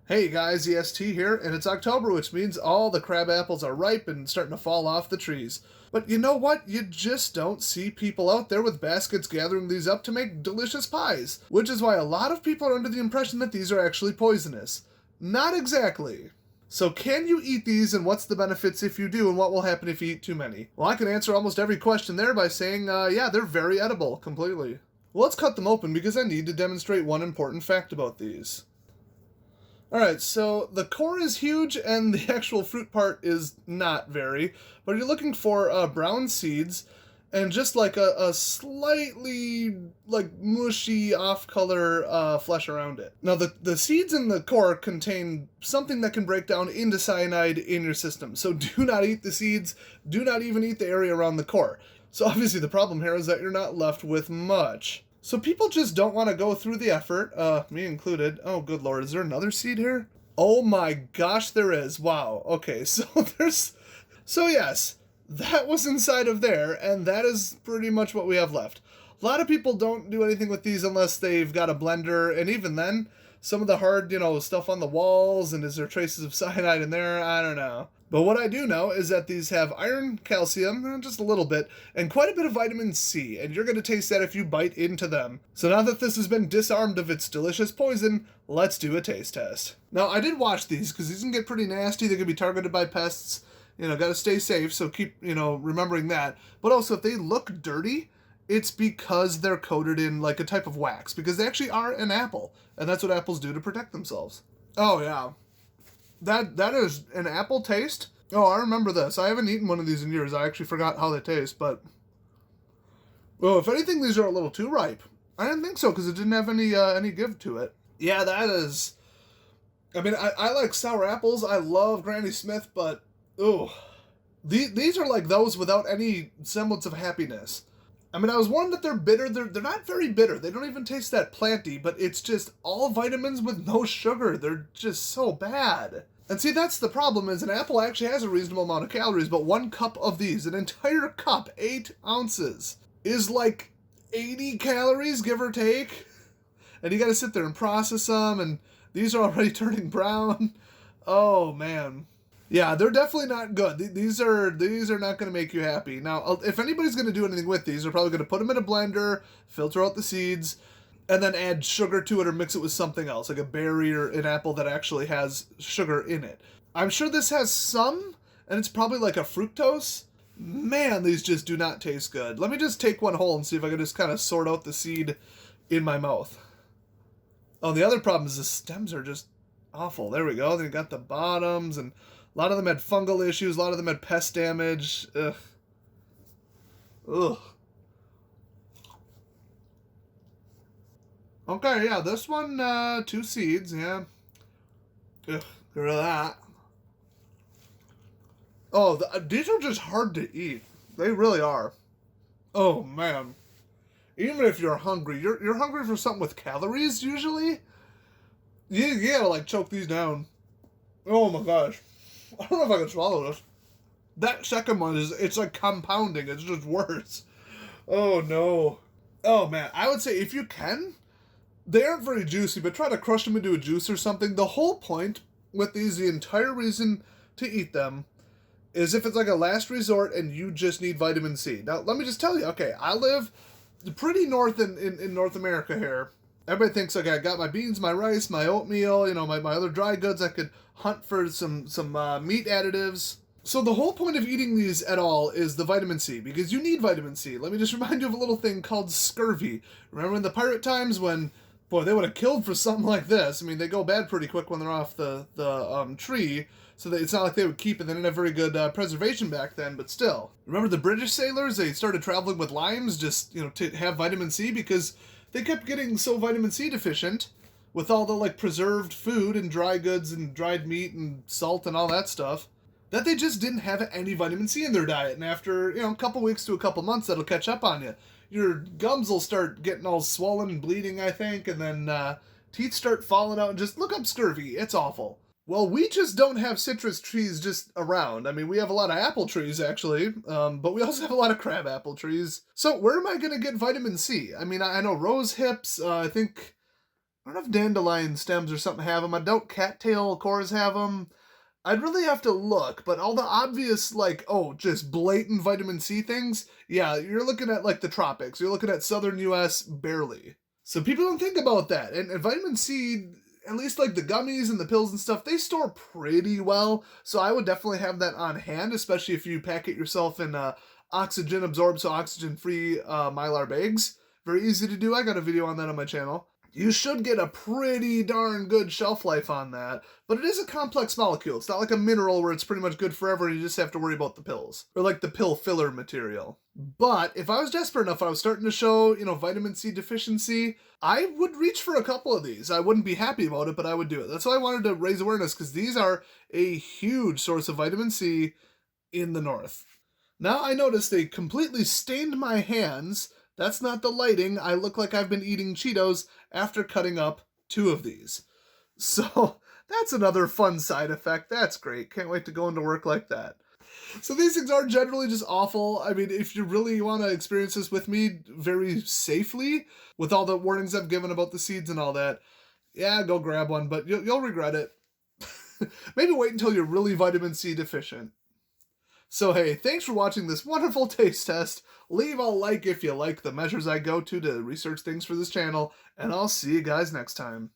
Hey guys, EST here, and it's October, which means all the crab apples are ripe and starting to fall off the trees. But you know what? You just don't see people out there with baskets gathering these up to make delicious pies, which is why a lot of people are under the impression that these are actually poisonous. Not exactly. So can you eat these, and what's the benefits if you do, and what will happen if you eat too many? Well, I can answer almost every question there by saying, yeah, they're very edible, completely. Well, let's cut them open because I need to demonstrate one important fact about these. Alright, so the core is huge and the actual fruit part is not very, but you're looking for brown seeds and just like a slightly like mushy off color flesh around it. Now the seeds in the core contain something that can break down into cyanide in your system, so do not eat the seeds, do not even eat the area around the core. So obviously the problem here is that you're not left with much. So people just don't want to go through the effort, me included. Oh, good lord, is there another seed here? Oh my gosh, there is. Wow. Okay, so so yes, that was inside of there, and that is pretty much what we have left. A lot of people don't do anything with these unless they've got a blender, and even then, some of the hard, stuff on the walls, and is there traces of cyanide in there? I don't know. But what I do know is that these have iron, calcium, just a little bit, and quite a bit of vitamin C, and you're going to taste that if you bite into them. So now that this has been disarmed of its delicious poison, let's do a taste test. Now, I did wash these because these can get pretty nasty. They can be targeted by pests. Gotta stay safe, so keep, remembering that. But also, if they look dirty, it's because they're coated in like a type of wax, because they actually are an apple, and that's what apples do to protect themselves. Oh, yeah. That is an apple taste. Oh, I remember this. I haven't eaten one of these in years. I actually forgot how they taste, but well, if anything, these are a little too ripe. I didn't think so because it didn't have any give to it. Yeah, that is. I mean, I like sour apples. I love Granny Smith, but ooh, these are like those without any semblance of happiness. I mean, I was warned that they're bitter. They're not very bitter. They don't even taste that planty, but it's just all vitamins with no sugar. They're just so bad. And see, that's the problem, is an apple actually has a reasonable amount of calories, but 1 cup of these, an entire cup, 8 ounces, is like 80 calories, give or take. And you gotta sit there and process them, and these are already turning brown. Oh, man. Yeah, they're definitely not good. These are not going to make you happy. Now, if anybody's going to do anything with these, they're probably going to put them in a blender, filter out the seeds, and then add sugar to it or mix it with something else, like a berry or an apple that actually has sugar in it. I'm sure this has some, and it's probably like a fructose. Man, these just do not taste good. Let me just take one whole and see if I can just kind of sort out the seed in my mouth. Oh, the other problem is the stems are just awful. There we go. Then you got the bottoms, and a lot of them had fungal issues. A lot of them had pest damage. Ugh. Ugh. Okay, yeah, this one, 2 seeds, yeah. Ugh, get rid of that. Oh, these are just hard to eat. They really are. Oh, man. Even if you're hungry, you're hungry for something with calories, usually. You gotta, like, choke these down. Oh, my gosh. I don't know if I can swallow this. That second one it's like compounding. It's just worse. Oh, no. Oh, man. I would say if you can, they aren't very juicy, but try to crush them into a juice or something. The whole point with these, the entire reason to eat them, is if it's like a last resort and you just need vitamin C. Now, let me just tell you, okay, I live pretty north in North America here. Everybody thinks, okay, I got my beans, my rice, my oatmeal, my other dry goods. I could hunt for some meat additives. So the whole point of eating these at all is the vitamin C, because you need vitamin C. Let me just remind you of a little thing called scurvy. Remember in the pirate times when, boy, they would have killed for something like this. I mean, they go bad pretty quick when they're off the tree, so that it's not like they would keep it. They didn't have very good preservation back then, but still. Remember the British sailors? They started traveling with limes just, to have vitamin C, because they kept getting so vitamin C deficient with all the, like, preserved food and dry goods and dried meat and salt and all that stuff, that they just didn't have any vitamin C in their diet. And after, a couple weeks to a couple months, that'll catch up on you. Your gums will start getting all swollen and bleeding, I think, and then teeth start falling out. And just look up scurvy. It's awful. Well, we just don't have citrus trees just around. I mean, we have a lot of apple trees, actually, but we also have a lot of crabapple trees. So where am I going to get vitamin C? I mean, I know rose hips, I think I don't know if dandelion stems or something have them. I don't cattail cores have them. I'd really have to look, but all the obvious, like, oh, just blatant vitamin C things, yeah, you're looking at like the tropics. You're looking at southern US barely. So people don't think about that. And vitamin C, at least like the gummies and the pills and stuff, they store pretty well. So I would definitely have that on hand, especially if you pack it yourself in oxygen absorbed, so oxygen free mylar bags. Very easy to do. I got a video on that on my channel. You should get a pretty darn good shelf life on that, but it is a complex molecule. It's not like a mineral where it's pretty much good forever and you just have to worry about the pills, or like the pill filler material. But if I was desperate enough, I was starting to show, vitamin C deficiency, I would reach for a couple of these. I wouldn't be happy about it, but I would do it. That's why I wanted to raise awareness, because these are a huge source of vitamin C in the north. Now I noticed they completely stained my hands. That's not the lighting. I look like I've been eating Cheetos after cutting up 2 of these. So that's another fun side effect. That's great. Can't wait to go into work like that. So these things are generally just awful. I mean, if you really want to experience this with me very safely, with all the warnings I've given about the seeds and all that, yeah, go grab one, but you'll regret it. Maybe wait until you're really vitamin C deficient. So hey, thanks for watching this wonderful taste test. Leave a like if you like the measures I go to research things for this channel, and I'll see you guys next time.